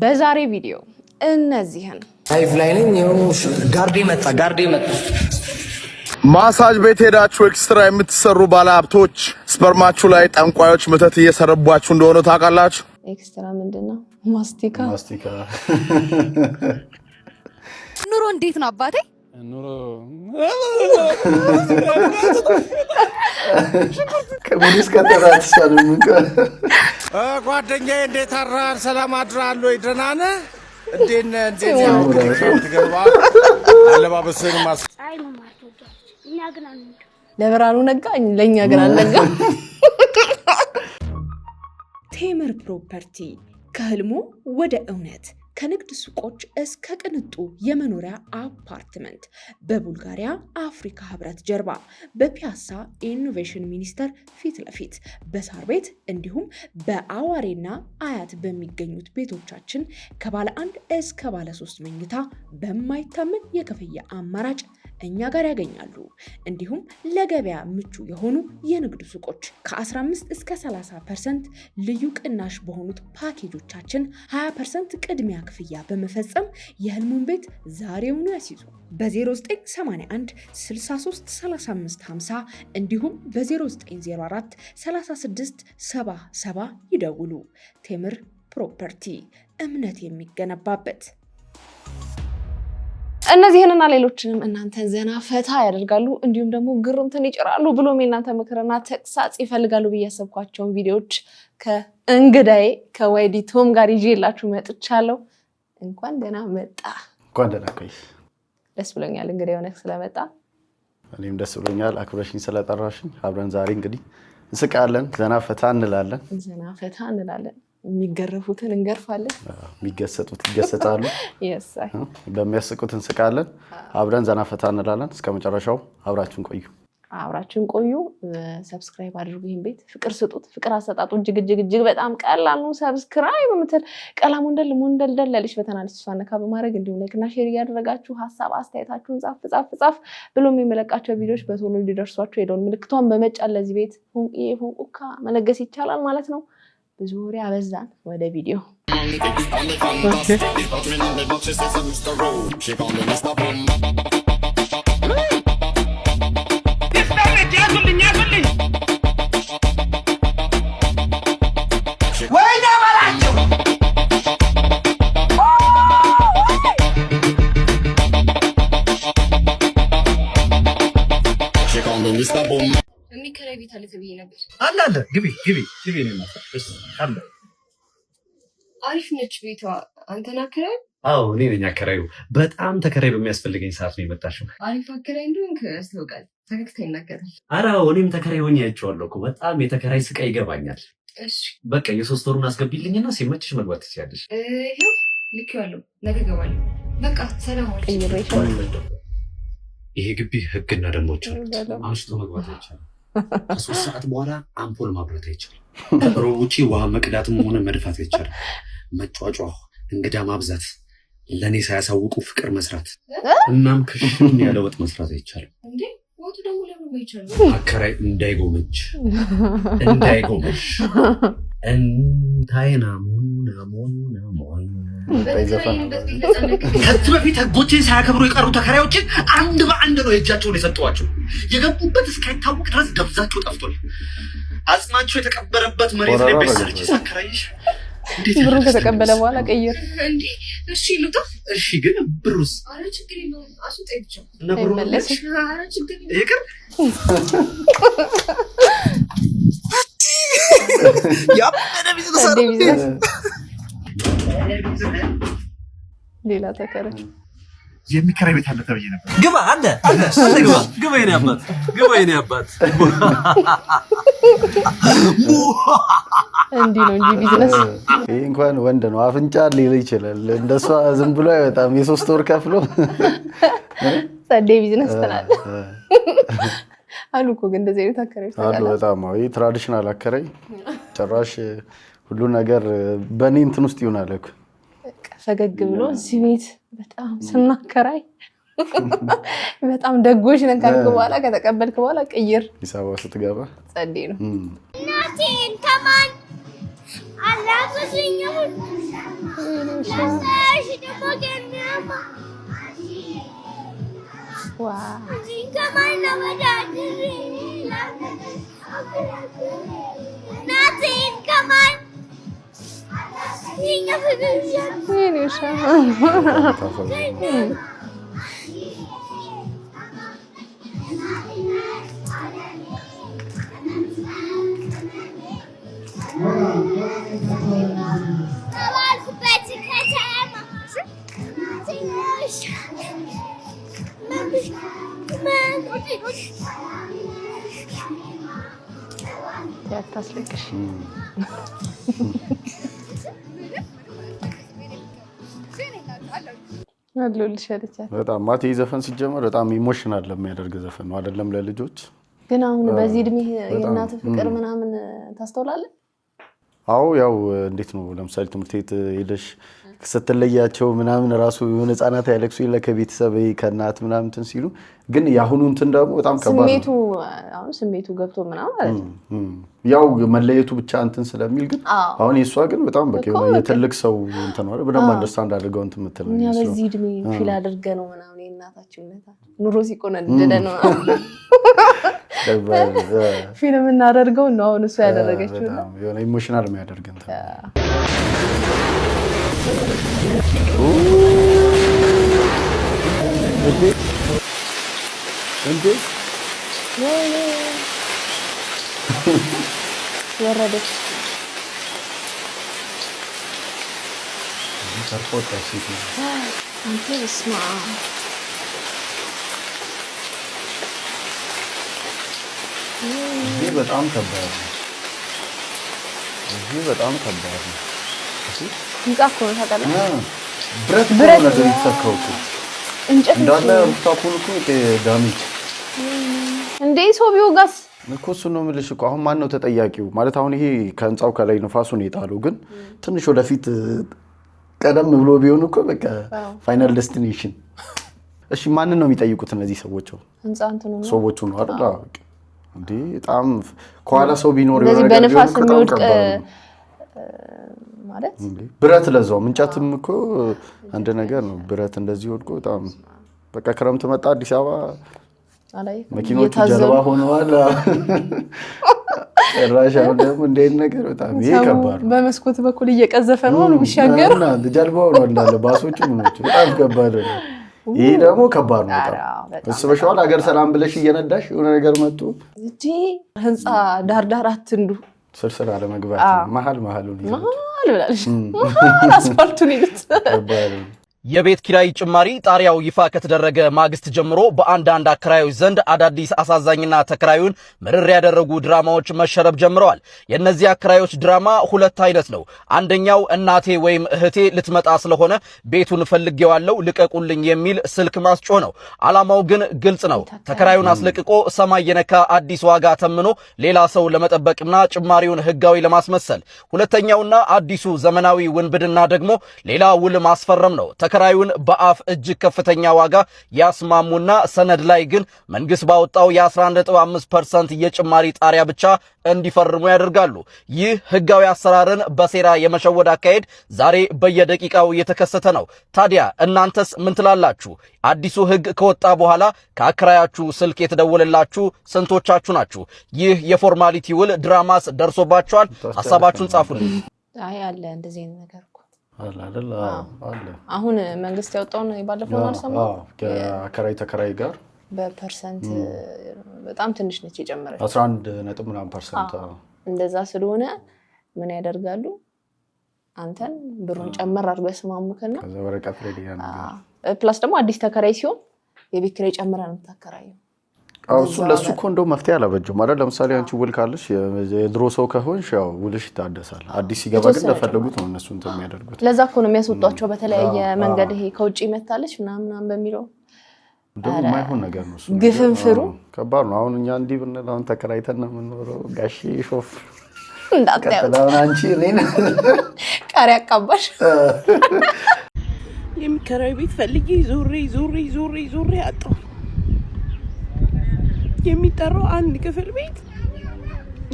በዛሬ ቪዲዮ እነዚህን ላይቭ ላይ ነኝ ጋርዴ መጣ ማሳጅ ቤት ሄዳችሁ ኤክስትራ የምትሰሩ ባለሀብቶች ስፐርማችሁ ላይ ጠንቋዮች መተት እየሰረቧችሁ እንደሆነ ታውቃላችሁ? ኤክስትራ ምንድነው? ማስቲካ ኑሮ እንዴት ነው አባቴ? ኑሮ ከሞዲስ ከተራትሽ አሉን ጓደኛዬ እንዴት አድራል? ሰላም አድራል ወይ? ደህና ነህ? እንዴት ያው ትገባ አለባበስህን አይ ማማርቶ እኛ ግን አንድ ለብርሃኑ ነጋ ለኛ ግን አልነጋ። ቴምር ፕሮፐርቲ ከህልሙ ወደ እውነት ከንግድ ሱቆች እስከ ቅንጡ የመኖሪያ አፓርትመንት በቡልጋሪያ አፍሪካ ህብረት ጀርባ በፒያሳ ኢኖቬሽን ሚኒስቴር ፊት ለፊት በሳር ቤት እንዲሁም በአዋሬና አያት በሚገኙት ቤቶቻችን ከባለ 1 እስከ ባለ 3 መኝታ በማይታመን የክፍያ አማራጭ እኛ ጋር ያገኛሉ። እንዲሁም ለገበያ ምቹ የሆኑ የንግድ ሱቆች ከ15 እስከ 30% ልዩ ቅናሽ በሆኑት ፓኬጆቻችን 20% ቅድሚያ ክፍያ በመፈጸም የህልሙን ቤት ዛሬውኑ ያስይዙ። በ0981 63 35 50 እንዲሁም በ0904 36 77 ይደውሉ። ቴምር ፕሮፐርቲ እምነት የሚገነባበት። እነዚህንና ሌሎችንም እናንተን ዘና ፈታ ያደርጋሉ እንዲሁም ደግሞ ግርምትን ይጭራሉ ብሎም እናንተ ምክርና ተግሳጽ ይፈልጋሉ በያሰብኳቸው ቪዲዮዎች ከእንግዳዬ ከወይዲቶም ጋር ይዤላችሁ መጥቻለሁ። እንኳን ደህና መጣ። እንኳን ደህና ቆይሽ። ደስ ብሎኛል እንግዲህ ሆነክ ስለመጣ። እኔም ደስ ብሎኛል አክብረሽኝ ስለጠራሽኝ። አብረን ዛሬ እንግዲህ እንስቃለን፣ ዘና ፈታ እንላለን። የሚገረፉትን እንገርፋለን፣ የሚገሰጡት ይገሰጣሉ። በሚያስቁት እንስቃለን። አብረን ዘና ፈታ እንላለን። እስከመጨረሻው አብራችሁን ቆዩ። ሰብስክራይብ አድርጉ። ይሄን ቤት ፍቅር ስጡት። ፍቅር አሰጣጡ እጅግ በጣም ቀላል ነው። ሰብስክራይብ ምትል ቀላሙ እንደልደልልሽ በተናለች ሷነካ በማድረግ እንዲሁም ላይክና ሼር እያደረጋችሁ ሀሳብ አስተያየታችሁን ጻፍ ብሎም የሚመለቃቸው ቪዲዮዎች በቶሎ እንዲደርሷችሁ የደወል ምልክቷን በመጫን ለዚህ ቤት ፎንቁካ መለገስ ይቻላል ማለት ነው። ብዙ ወሬ አበዛን። ወደ ቪዲዮ የሚከራይ ቤት አለ ተብዬ ነበር። አለ ግቢ ነው ማለት አለ። አሪፍ ነች ቤቷ። አንተና አከራይ? አዎ እኔ ነኝ አከራዩ። በጣም ተከራይ በሚያስፈልገኝ ሰዓት ነው የመጣሽው። አሪፍ አከራይ እንደሆንክ ያስታውቃል። ፈገግታ ይናገራል። ኧረ እኔም ተከራይ ሆኜ አይቼዋለሁ እኮ። በጣም የተከራይ ስቃይ ይገባኛል። እሺ በቃ የ3 ወሩን አስገቢልኝና ሲመችሽ መግባት ትችያለሽ። ይሄው ልክ ያለው ነገ እገባለሁ። በቃ ሰላም አለሽ። ይሄ ግቢ ህግና ደንቦች አሉት። አምሽቶ መግባት አይቻልም። ከ3 ሰዓት በኋላ አምፖል ማብራት አይቻልም። ከሮብ ውጪ ውሃ መቅዳትም ሆነ መድፋት አይቻልም። መጫጫ፣ እንግዳ ማብዛት፣ ለኔ ሳያሳውቁ ፍቅር መስራት፣ እናም ክሽን ያለ ወጥ መስራት አይቻልም። እንዴ ወጡ ደግሞ ለምን አይቻልም? አከራይ እንዳይጎመጅ እንታይና ሞን ከዚህ በፊት ህጎችን ሳያከብሩ የቀሩ ተከራዮችን አንድ በአንድ ነው እጃቸውን የሰጠዋቸው። የገቡበት እስካይታወቅ ድረስ ደብዛቸው ጠፍቷል። አጽማቸው የተቀበረበት መሬት ላይ በሰርች ሳከራይሽ ብሩን ከተቀበለ በኋላ ቀይር እንዴ። እሺ ልውጣ። እሺ ግን ብሩስ? አረ ችግር የለውም አስወጣኝ ብቻ። እና ብሩ መለስ። አረ ችግር የለውም ይቅር። ያበደ ቢዝነስ ሌላ ተከራይ የሚከራይ ቤት አለ ተብዬ ነበር። ግባ አለ ግባ የኔ አባት እንዲህ ነው እንጂ ቢዝነስ። ይሄ እንኳን ወንድ ነው አፍንጫ ሊል ይችላል። እንደሷ ዝም ብሎ አይወጣም። የ3 ወር ከፍሎ ሰዴ ቢዝነስ ተናለ አሉ እኮ ግን እንደዚህ አይነት አከራይ አሉ። በጣም ይሄ ትራዲሽናል አከራይ ጭራሽ ሁሉ ነገር በኔ እንትን ውስጥ ይሆናል እኮ። ፈገግ ብሎ እዚህ ቤት በጣም ስናከራይ በጣም ደጎሽ ነን ካልክ በኋላ ከተቀበልክ በኋላ ቀይር። ሂሳብ ስትገባ ጸዴ ነው። እናቴን ከማን በጣም ማቴ ዘፈን ሲጀመር በጣም ኢሞሽናል ለሚያደርግ ዘፈን ነው አይደለም ለልጆች ግን አሁን በዚህ እድሜ የእናት ፍቅር ምናምን ታስተውላለህ አው ያው እንዴት ነው ለምሳሌ ትምህርት ቤት ሄደሽ ስትለያቸው ምናምን ራሱ የሆነ ህፃናት ያለቅሱ ይለ ከቤተሰብ ከእናት ምናምን እንትን ሲሉ ግን ያሁኑ እንትን ደግሞ በጣም ከባድ ነው ስሜቱ ገብቶ ምናምን ማለት ያው መለየቱ ብቻ እንትን ስለሚል ግን አሁን የሷ ግን በጣም በቃ የትልቅ ሰው እንትን ነው በደንብ አንደርስታንድ አድርገው እንትን ምትል ነው እኛ በዚህ እድሜ ፊል አድርገ ነው ምናምን የእናታችን ኑሮ ሲቆነደደ ነው ፊልም እናደርገው ነው አሁን እሱ ያደረገችው ነው የሆነ ኢሞሽናል የሚያደርግ እንትን እንዴ ወረደች ተርፎታ ሲቲ አንተ ስማ ይሄ በጣም ከባድ ነው ይሄ በጣም ከባድ ነው እንጻፍ ነው ታውቃለህ ብረት ነገር ይተካው እንጨት እንዳለ ታኩን እኮ ዳሜጅ እንዴ ሶቢው ጋስ እኮ እሱ ነው የምልሽ እኮ አሁን ማን ነው ተጠያቂው ማለት አሁን ይሄ ከንጻው ከላይ ንፋሱን የጣለው ግን ትንሽ ወደፊት ቀደም ብሎ ቢሆን እኮ በቃ ፋይናል ዴስቲኔሽን እሺ ማን ነው የሚጠይቁት እነዚህ ሰዎች እንጻንቱ ነው ሰዎቹ ነው አይደል እንዴ በጣም ከኋላ ሰው ቢኖር እንደዚህ በንፋስ የሚወድቅ ማለት ብረት ለዛው እንጨትም እኮ አንድ ነገር ነው ብረት እንደዚህ ወድቆ በጣም በቃ ክረምት መጣ አዲስ አበባ አላይ መኪኖቹ ጀልባ ሆነዋል ራሻው ደግሞ እንደ ነገር በጣም ይከባድ በመስኮት በኩል እየቀዘፈ ነው የሚሻገር እና ጀልባው ነው እንዳለ ባሶቹ ምኖች በጣም ከባድ ነው ይሄ ደግሞ ከባድ ነው በጣም እስበሻው ሀገር ሰላም ብለሽ እየነዳሽ የሆነ ነገር መጥቶ እጂ ህንጻ ዳር አትንዱ ስርስር አለ መግባት መሀሉን ብላለሽ አስፋልቱን ይልት የቤት ኪራይ ጭማሪ ጣሪያው ይፋ ከተደረገ ማግስት ጀምሮ በአንዳንድ አከራዮች ዘንድ አዳዲስ አሳዛኝና ተከራዩን ምርር ያደረጉ ድራማዎች መሸረብ ጀምረዋል። የእነዚህ አከራዮች ድራማ ሁለት አይነት ነው። አንደኛው እናቴ ወይም እህቴ ልትመጣ ስለሆነ ቤቱን ፈልጌዋለሁ ልቀቁልኝ የሚል ስልክ ማስጮህ ነው። ዓላማው ግን ግልጽ ነው። ተከራዩን አስለቅቆ ሰማይ የነካ አዲስ ዋጋ ተምኖ ሌላ ሰው ለመጠበቅና ጭማሪውን ህጋዊ ለማስመሰል። ሁለተኛውና አዲሱ ዘመናዊ ውንብድና ደግሞ ሌላ ውል ማስፈረም ነው። ተከራዩን በአፍ እጅግ ከፍተኛ ዋጋ ያስማሙና ሰነድ ላይ ግን መንግስት ባወጣው የ11.5% የጭማሪ ጣሪያ ብቻ እንዲፈርሙ ያደርጋሉ። ይህ ህጋዊ አሰራርን በሴራ የመሸወድ አካሄድ ዛሬ በየደቂቃው እየተከሰተ ነው። ታዲያ እናንተስ ምን ትላላችሁ? አዲሱ ህግ ከወጣ በኋላ ከአከራያችሁ ስልክ የተደወለላችሁ ስንቶቻችሁ ናችሁ? ይህ የፎርማሊቲ ውል ድራማስ ደርሶባችኋል? ሐሳባችሁን ጻፉልኝ። አይ አለ እንደዚህ ነገር አለ አሁን መንግስት ያወጣውን ባለፈው ማለት ነው ከአከራይ ተከራይ ጋር በፐርሰንት በጣም ትንሽ ነች የጨመረች 11.9% እንደዛ ስለሆነ ምን ያደርጋሉ አንተን ብሩን ጨመር አድርገው ስማሙከና ከዛ ወረቀት ላይ ዲያና ፕላስ ደግሞ አዲስ ተከራይ ሲሆን የቤት ኪራይ ጨምረን ተከራዩ እሱ ለሱ እኮ እንደው መፍትሄ አላበጀም አይደል ለምሳሌ አንቺ ውል ካለሽ የድሮ ሰው ከሆንሽ ያው ውልሽ ይታደሳል አዲስ ሲገባ ግን ለፈለጉት ነው እነሱ እንትን የሚያደርጉት ለዛ እኮ ነው የሚያስወጣቸው በተለያየ መንገድ ይሄ ከውጪ መታለሽ ምናምን በሚለው እንደው ማይሆን ነገር ነው እሱ ግፍንፍሩ ከባድ ነው አሁን እኛ እንዲህ ብንል አሁን ተከራይተን ነው የምንኖረው ጋሺ ሾፍ እንዳታው አንቺ እኔን ቃሪ አቃባሽ የሚከራይ ቤት ፈልጊ ዙሪ አጣው የሚጠራው አንድ ክፍል ቤት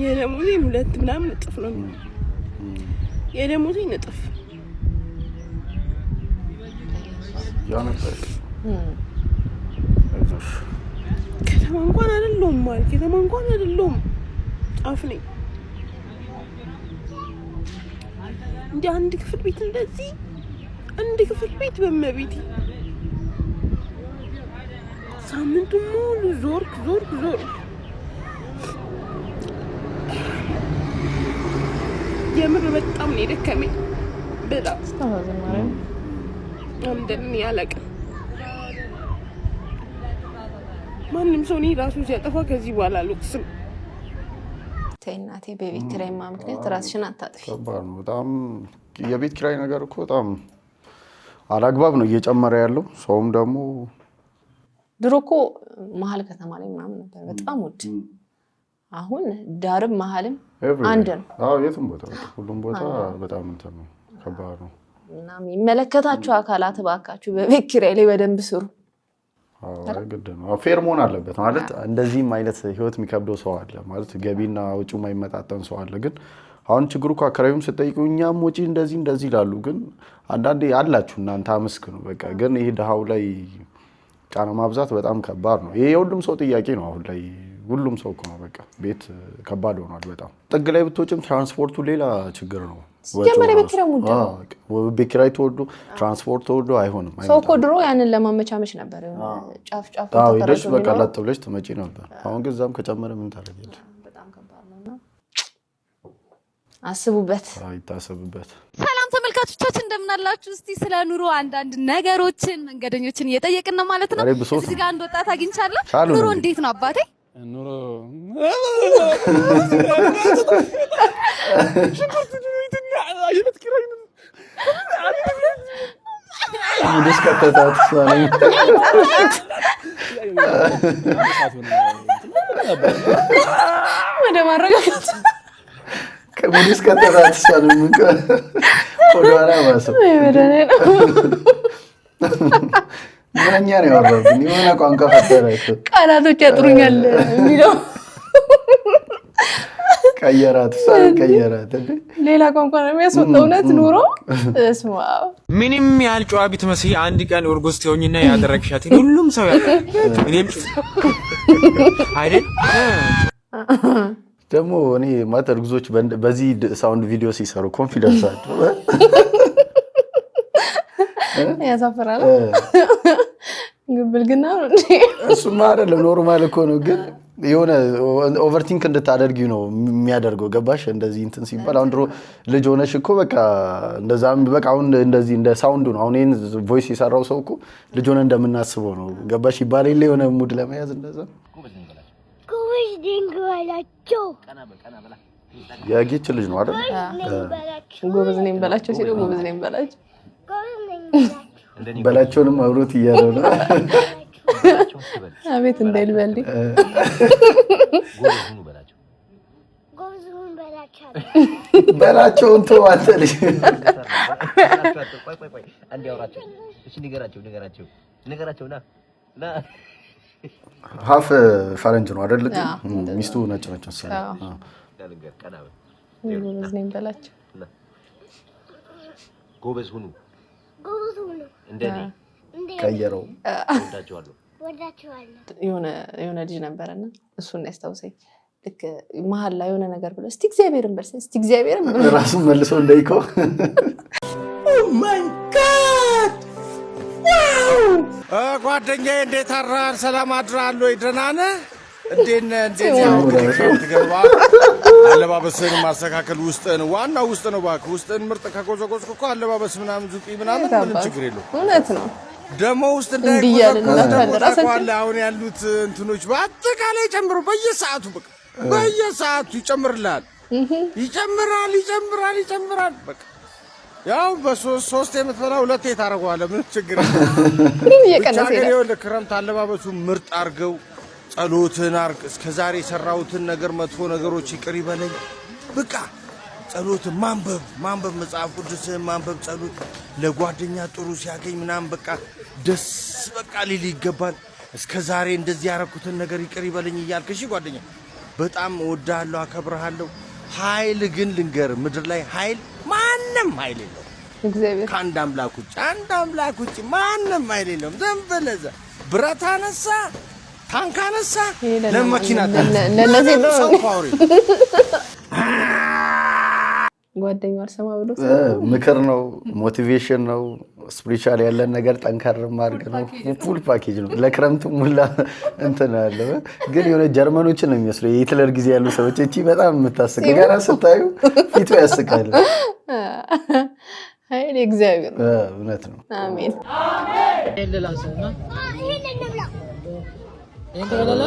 የደሞዜን 2 ምናምን እጥፍ ነው የደሞዜ ንጥፍ ያነፈስ ከተማ እንኳን አይደለም ማለት ከተማ እንኳን አይደለም ጫፍ ነኝ እንደ አንድ ክፍል ቤት እንደዚህ አንድ ክፍል ቤት በመቤቴ ሳምንቱ ሙሉ ዞርክ የምር በጣም ነው የደከመኝ በጣም እንደምን ያለቀ ማንም ሰው ነው ራሱ ሲያጠፋ ከዚህ በኋላ አልወቅስም ተይ እናቴ በቤት ኪራይ ምክንያት ራስሽን አታጥፊ ከባድ ነው በጣም የቤት ኪራይ ነገር እኮ በጣም አላግባብ ነው እየጨመረ ያለው ሰውም ደግሞ ድሮ እኮ መሀል ከተማ ላይ ምናምን ነበር በጣም ውድ አሁን ዳርም መሀልም አንድ ነው አዎ የትም ቦታ ሁሉም ቦታ በጣም እንትን ነው ከባድ ነው እና የሚመለከታችሁ አካላት ባካችሁ በቤት ኪራይ ላይ በደንብ ስሩ አዎ ግድ ነው ፌር መሆን አለበት ማለት እንደዚህም አይነት ህይወት የሚከብደው ሰው አለ ማለት ገቢና ወጪው የማይመጣጠን ሰው አለ ግን አሁን ችግሩ ካከራዩም ሲጠይቁ እኛም ወጪ እንደዚህ ይላሉ ግን አንዳንዴ አላችሁ እናንተ አመስግኑ በቃ ግን ይሄ ደሃው ላይ ጫና ማብዛት በጣም ከባድ ነው ይሄ የሁሉም ሰው ጥያቄ ነው አሁን ላይ ሁሉም ሰው እኮ ነው በቃ ቤት ከባድ ሆኗል በጣም ጥግ ላይ ብትወጭም ትራንስፖርቱ ሌላ ችግር ነው ጀመረ በኪራይ ሙድ በኪራይ ተወዶ ትራንስፖርት ተወዶ አይሆንም ሰው እኮ ድሮ ያንን ለማመቻመች ነበር ጫፍ አዎ ይደሽ በቃ ላጥብለሽ ትመጪ ነበር አሁን ግን ዛም ከጨመረ ምን ታደርጊያለሽ በጣም ከባድ ነውና አስቡበት አይታሰብበት ሰላም ተመልካቾቻችን እንደምን አላችሁ እስቲ ስለ ኑሮ አንዳንድ ነገሮችን መንገደኞችን እየጠየቅን ነው ማለት ነው እዚህ ጋር አንድ ወጣት አግኝቻለሁ ኑሮ እንዴት ነው አባቴ ኑሮ ሙድስ ከተታት ስለኝ ወደ ማረጋጋት ከሙድስ ከተታት ስለኝ ወደኋላ ማሰብ ወደኔ ነው ምንኛ ነው ያወራብኝ የሆነ ቋንቋ ፈጠራችሁ ቃላቶች ያጥሩኛል የሚለው ቀየራት ሌላ ቋንቋ ነው የሚያስወጣው እውነት ኑሮ እስማ ምንም ያህል ጨዋ ቢትመስይ አንድ ቀን እርጉዝ ትሆኝና ያደረግሻት ሁሉም ሰው ያውቃል እኔም አይደል ደግሞ እኔ ማለት እርጉዞች በዚህ ሳውንድ ቪዲዮ ሲሰሩ ኮንፊደንስ አለው ያሳፈራል ግብልግና ነው እሱማ አይደለም ኖርማል እኮ ነው ግን የሆነ ኦቨርቲንክ እንድታደርጊው ነው የሚያደርገው ገባሽ እንደዚህ እንትን ሲባል አሁን ድሮ ልጅ ሆነሽ እኮ በቃ እንደዛም በቃ አሁን እንደዚህ እንደ ሳውንዱ ነው አሁን ይሄን ቮይስ የሰራው ሰው እኮ ልጅ ሆነ እንደምናስበው ነው ገባሽ ይባል የለ የሆነ ሙድ ለመያዝ እንደዛ ጎበዝ ድንግላቸው ያጌች ልጅ ነው አይደል ጎበዝ ነኝ በላቸው ሲሉ ጎበዝ ነኝ በላቸው በላቸውንም አብሮት እያለው ነው አቤት እንዳይልበል ጎበዙን በላቸው እንቶ አትልሽ ቆይ አንዴ አውራቸው እሺ ንገራቸውና ሀፍ ፈረንጅ ነው አይደል ሚስቱ ነጭ መሰለኝ ጎበዝ ነኝ በላቸው ጎበዝ ሁኑ እንደኔ ቀየረው ወዳቸዋለሁ የሆነ ልጅ ነበርና እሱን ያስታውሰኝ ልክ መሀል ላይ የሆነ ነገር ብሎ እስቲ እግዚአብሔርን በል እስቲ እግዚአብሔርን በል ራሱ መልሶ እንደይኮ ኦ ማይ ጋድ ዋው ጓደኛዬ እንዴት አድረሃል ሰላም አድረሃል ወይ ደህና ነህ እንዴት ያው ትገባ አለባበስን ማስተካከል ውስጥን ዋናው ውስጥ ነው ባክ ውስጥን ምርጥ ከጎዘጎዝኩ እኮ አለባበስ ምናምን ዙቂ ምናምን ምንም ችግር የለው እውነት ነው ደሞ ውስጥ እንዳይቆጣ አሁን ያሉት እንትኖች በአጠቃላይ ጨምሩ በየሰዓቱ በቃ በየሰዓቱ ይጨምራል በቃ ያው በሶስት የምትበላ ሁለት ታረጋዋለህ ምን ችግር የለም ክረምት አለባበሱ ምርጥ አርገው ጸሎትን አርግ እስከዛሬ ሰራውትን ነገር መጥፎ ነገሮች ይቅር ይበለኝ በቃ ጸሎት ማንበብ መጽሐፍ ቅዱስ ማንበብ ጸሎት ለጓደኛ ጥሩ ሲያገኝ ምናምን በቃ ደስ በቃ ሊል ይገባል እስከዛሬ እንደዚህ ያረኩትን ነገር ይቅር ይበለኝ እያልክ እሺ ጓደኛ በጣም እወድሃለሁ አከብርሃለሁ ኃይል ግን ልንገር ምድር ላይ ኃይል ማን ማንም ኃይል የለውም። እግዚአብሔር ከአንድ አምላክ ውጭ ማንም ኃይል የለውም። ዝም ብለህ ብረት አነሳ ታንክ አነሳ ለመኪና ለነዚህ ነው ጓደኛው አልሰማ ብሎ ምክር ነው፣ ሞቲቬሽን ነው፣ ስፒሪቹዋል ያለን ነገር ጠንካራ ማድረግ ነው። ፉል ፓኬጅ ነው። ለክረምቱ ሙላ እንትን አለ። ግን የሆነ ጀርመኖችን ነው የሚመስለው የሂትለር ጊዜ ያሉ ሰዎች። እቺ በጣም የምታስቅ ጋራ ስታዩ ፊቱ ያስቃል። ኃይል እግዚአብሔር ነው። እውነት ነው። አሜን ይሄንልላሰና ይሄንልላ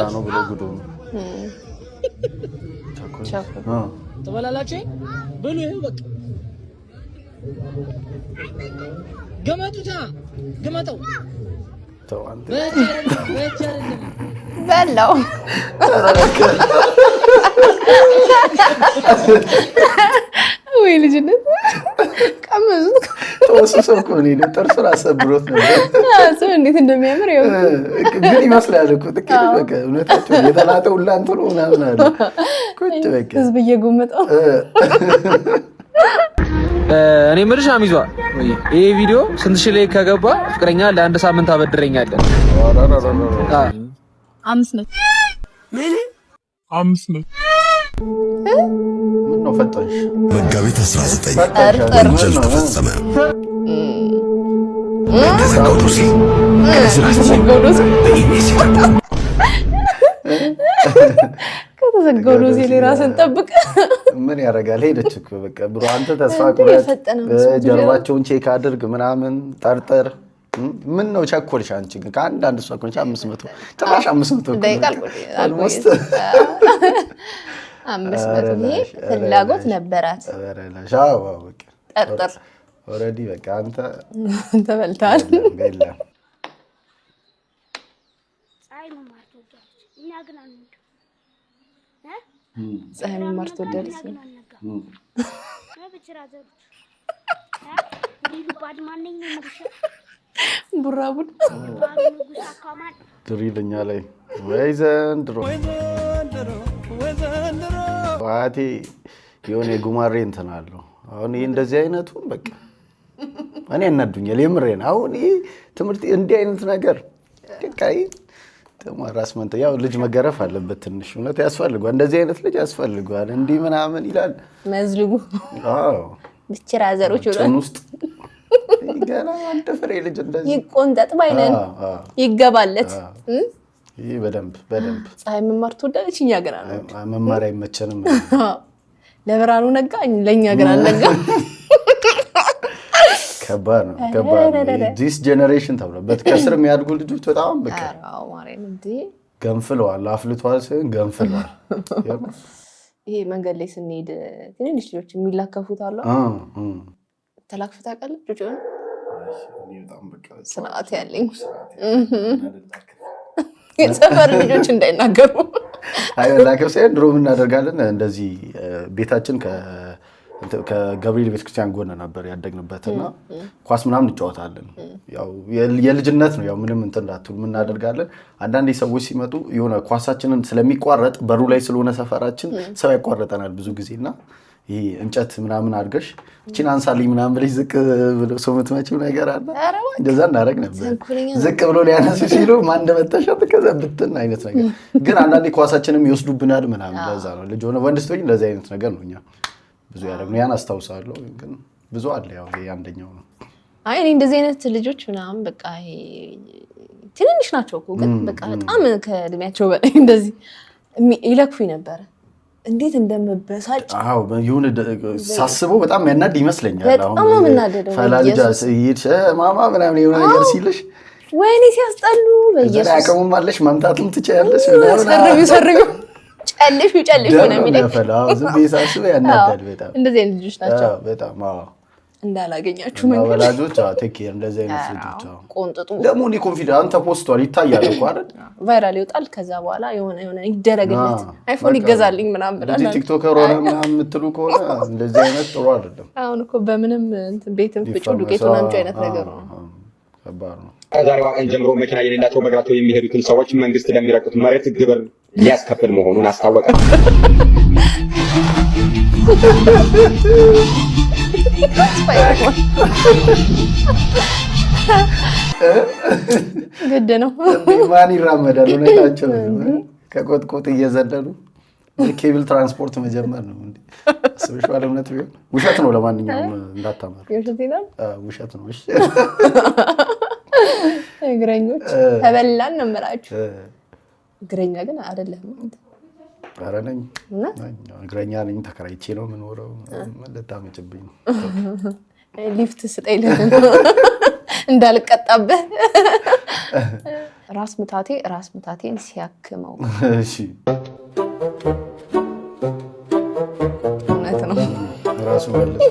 ነው ብሎ ጉዱ ተበላላችሁ ብሉ። ይሄው በቃ ገመቱታ ገመተው ተዋንተ በላው ወይ ልጅነት ቀመዙት ተወሰሰ እኮ ነው። ጥርሱን አሰብሮት ነበር። ሰው እንዴት እንደሚያምር ያው ግን ይመስላል እኮ ጥቂት በቃ እውነታቸው የተላጠው ላንተ ነው ምናምን አለ። ቁጭ በቃ ህዝብ እየጎመጠው እኔ ምርሽ አሚዟ ይሄ ቪዲዮ ስንት ሺህ ላይ ከገባ ፍቅረኛ ለአንድ ሳምንት አበድረኛለን። 5 ምን ነው ፈጠንሽ? መጋቢት 19 ወንጀል ተፈጸመ። ከተዘጋው ዶሴ ከተዘጋው ዶሴ ላይ ራስን ጠብቅ። ምን ያደርጋል? ሄደች እኮ በቃ ብሮ አንተ ተስፋ ቁረጥ፣ ጀርባቸውን ቼክ አድርግ ምናምን ጠርጠር። ምን ነው ቸኮልሽ አንቺ? ግን ከአንድ እሷ ኮንቻ 500 ጭራሽ 500 ደቂቃል አልሞስት 500 ይሄ ፍላጎት ነበራት። ሻው በቃ ጠርጠር ኦሬዲ በቃ አንተ ተበልታል። የለም ፀሐይ መማር ትወዳለች። እኛ ግን አንወድም። ፀሐይ መማር ትወዳለች። ብቻ ዘሩት ሊባድ ማንኛውም ምርሻ ቡራቡን ድሪልኛ ላይ ወይ ዘንድሮ ዋቴ የሆነ የጉማሬ እንትን አለው። አሁን ይሄ እንደዚህ አይነቱ በቃ እኔ እናዱኛል የምሬን። አሁን ይሄ ትምህርት እንዲህ አይነት ነገር በቃይ ተማራስ መንተ ያው ልጅ መገረፍ አለበት ትንሽ እውነት ያስፈልጋል። እንደዚህ አይነት ልጅ ያስፈልጋል። እንዲህ ምናምን ይላል መዝልጉ። አዎ ብቻ ዘሮች ጭን ውስጥ ገና አንተ ፍሬ ልጅ እንደዚህ ይቆንጠጥ ባይነን ይገባለት። ይሄ በደንብ ፀሐይ መማር ትወዳለች። እኛ ገና ነው መማር አይመቸንም። ለብርሃኑ ነጋ ለኛ ገና ነጋ። ከባድ ነው። ዲስ ጄነሬሽን ተብሎበት ከስር የሚያድጉ ልጆች በጣም በቃ አዎ ማርያም እንዴ ገንፍለዋል። አፍልቷል ሲሆን ገንፍለዋል። ይሄ መንገድ ላይ ስንሄድ ትንንሽ ልጆች የሚላከፉት አሉ። ተላክፈታ ቃል ልጆች ነው ስርዓት ያለኝ የሰፈር ልጆች እንዳይናገሩ አይላከፍ ሳይሆን ድሮ ምን እናደርጋለን እንደዚህ ቤታችን ከገብርኤል ቤተክርስቲያን ጎን ነበር ያደግንበትና ኳስ ምናምን እንጫወታለን። ያው የልጅነት ነው። ያው ምንም እንትን እንዳትሉ ምን እናደርጋለን አንዳንዴ ሰዎች ሲመጡ የሆነ ኳሳችንን ስለሚቋረጥ በሩ ላይ ስለሆነ ሰፈራችን ሰው ያቋርጠናል ብዙ ጊዜና ይሄ እንጨት ምናምን አድርገሽ እቺን አንሳልኝ ምናምን ብለሽ ዝቅ ብሎ ሰው የምትመጪው ነገር አለ። እንደዛ እናደርግ ነበር። ዝቅ ብሎ ሊያነሱ ሲሉ ማን እንደመጣሽ ተከዘብትን አይነት ነገር። ግን አንዳንዴ ኳሳችንም ይወስዱብናል ምናምን። ለዛ ነው ልጅ ሆነ ወንድ ስትሆኝ እንደዚህ አይነት ነገር ነው እኛ ብዙ ያደረግነው። ያን አስታውሳለሁ። ግን ብዙ አለ። ያው ይሄ አንደኛው ነው። አይ እኔ እንደዚህ አይነት ልጆች ምናምን በቃ ትንንሽ ናቸው እኮ ግን በቃ በጣም ከእድሜያቸው በላይ እንደዚህ ይለክፉኝ ነበር። እንዴት እንደምበሳጭ አዎ ይሁን ሳስበው በጣም ያናድ ይመስለኛል። አሁን ፈላልጃ ሲይድ ማማ ምናምን የሆነ ነገር ሲልሽ ወይኔ ሲያስጠሉ በየሱስ ያቀሙም አለሽ ማምጣትም ትችያለሽ። ሰርዩ ጨልሽ ነው የሚለኝ። ፈላው ዝም ቢሳስበው ያናዳል በጣም። እንደዚህ አይነት ልጆች ናቸው በጣም አዎ። እንዳላገኛችሁ መንገድ ወላጆች ቴክ እንደዚህ አይነት ልጆች ቆንጥጡ ደግሞ እኔ ኮንፊደንስ ተፖስቷል ይታያል እኮ አይደል? ቫይራል ይወጣል። ከዛ በኋላ የሆነ ይደረግለት አይፎን ይገዛልኝ ምናምን ብላ እንዴ ቲክቶከር ሆነ ምናምን የምትሉ ከሆነ እንደዚህ አይነት ጥሩ አይደለም። አሁን እኮ በምንም ቤትም ፍጩ ዱቄቱን አምጪ አይነት ነገር ነው። ከባድ ነው። ከዛሬዋ ቀን ጀምሮ መኪና የሌላቸው በእግራቸው የሚሄዱትን ሰዎች መንግስት ለሚረግጡት መሬት ግብር ሊያስከፍል መሆኑን አስታወቀ። ግድ ነው ማን ይራመዳል ሁኔታቸው ከቆጥቆጥ እየዘለሉ ኬብል ትራንስፖርት መጀመር ነው እንዴ ስፔሻል እምነት ቢሆን ውሸት ነው ለማንኛውም እንዳታማሩ ውሸት ነው እሺ እግረኞች ተበላን ነው የምላችሁ እግረኛ ግን አይደለም ኧረ ነኝ እግረኛ ነኝ ተከራይቼ ነው የምኖረው ለታመጭብኝ ሊፍት ስጠኝ እንዳልቀጣብህ ራስ ምታቴን ሲያክመው እሺ እውነት ነው ራሱ ማለት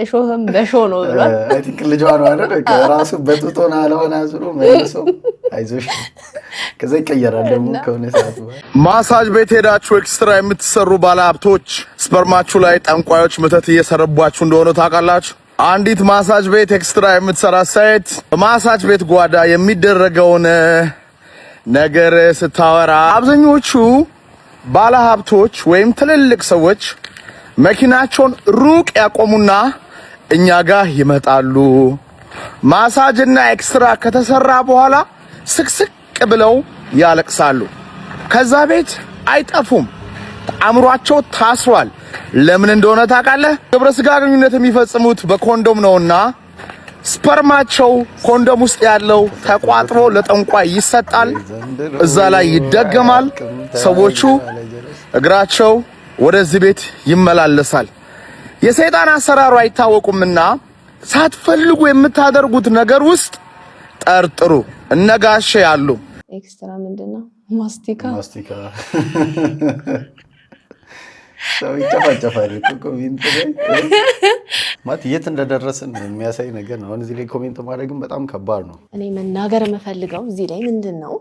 እሾህም በሾ ነው ብሏል አይ ቲንክ ልጅ ነው አይደል ራሱ በጡቶና አለሆነ አዝሮ መልሶ አይዞሽ ከዛ ይቀየራል ደግሞ ከሆነ ሰዓት ማሳጅ ቤት ሄዳችሁ ኤክስትራ የምትሰሩ ባለሀብቶች ስፐርማችሁ ላይ ጠንቋዮች መተት እየሰረቧችሁ እንደሆነ ታውቃላችሁ አንዲት ማሳጅ ቤት ኤክስትራ የምትሰራ ሴት በማሳጅ ቤት ጓዳ የሚደረገውን ነገር ስታወራ አብዛኞቹ ባለሀብቶች ወይም ትልልቅ ሰዎች መኪናቸውን ሩቅ ያቆሙና እኛ ጋር ይመጣሉ ማሳጅና ኤክስትራ ከተሰራ በኋላ ስቅስቅ ብለው ያለቅሳሉ ከዛ ቤት አይጠፉም አእምሯቸው ታስሯል ለምን እንደሆነ ታውቃለህ ግብረ ስጋ ግንኙነት የሚፈጽሙት በኮንዶም ነውና ስፐርማቸው ኮንዶም ውስጥ ያለው ተቋጥሮ ለጠንቋይ ይሰጣል እዛ ላይ ይደገማል ሰዎቹ እግራቸው ወደዚህ ቤት ይመላለሳል የሰይጣን አሰራሩ አይታወቁምና ሳትፈልጉ የምታደርጉት ነገር ውስጥ ጠርጥሩ እነጋሽ ያሉ ኤክስትራ ምንድነው ማስቲካ ሰው ይጨፋጨፋል ኮሜንት ላይ ማት የት እንደደረስን የሚያሳይ ነገር ነው እዚህ ላይ ኮሜንት ማድረግም በጣም ከባድ ነው እኔ መናገር የምፈልገው እዚህ ላይ ምንድነው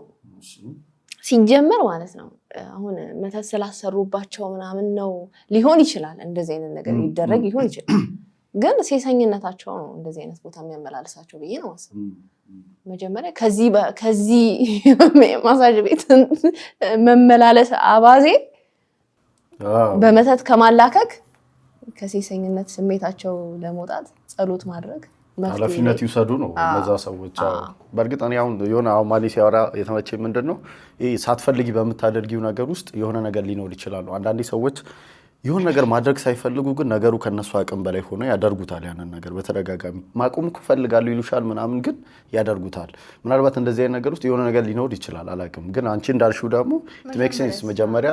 ሲጀመር ማለት ነው አሁን መተት ስላሰሩባቸው ምናምን ነው ሊሆን ይችላል እንደዚህ አይነት ነገር ይደረግ ይሆን ይችላል ግን ሴሰኝነታቸው ነው እንደዚህ አይነት ቦታ የሚያመላልሳቸው ብዬ ነው ማሰብ መጀመሪያ ከዚህ ማሳጅ ቤት መመላለስ አባዜ በመተት ከማላከክ ከሴሰኝነት ስሜታቸው ለመውጣት ጸሎት ማድረግ ኃላፊነት ይወሰዱ ነው እነዛ ሰዎች በርግጥ እኔ አሁን የሆነ አሁን ማሊ ሲያወራ የተመቸኝ ምንድነው ይሄ ሳትፈልጊ በመታደርጊው ነገር ውስጥ የሆነ ነገር ሊኖር ይችላል አንዳንዴ ሰዎች ይሁን ነገር ማድረግ ሳይፈልጉ ግን ነገሩ ከነሱ አቅም በላይ ሆኖ ያደርጉታል ያንን ነገር በተደጋጋሚ ማቆም ፈልጋሉ ይሉሻል ምናምን ግን ያደርጉታል ምናልባት እንደዚህ አይነት ነገር ውስጥ የሆነ ነገር ሊኖር ይችላል አላቅም ግን አንቺ እንዳልሽው ደግሞ it makes sense መጀመሪያ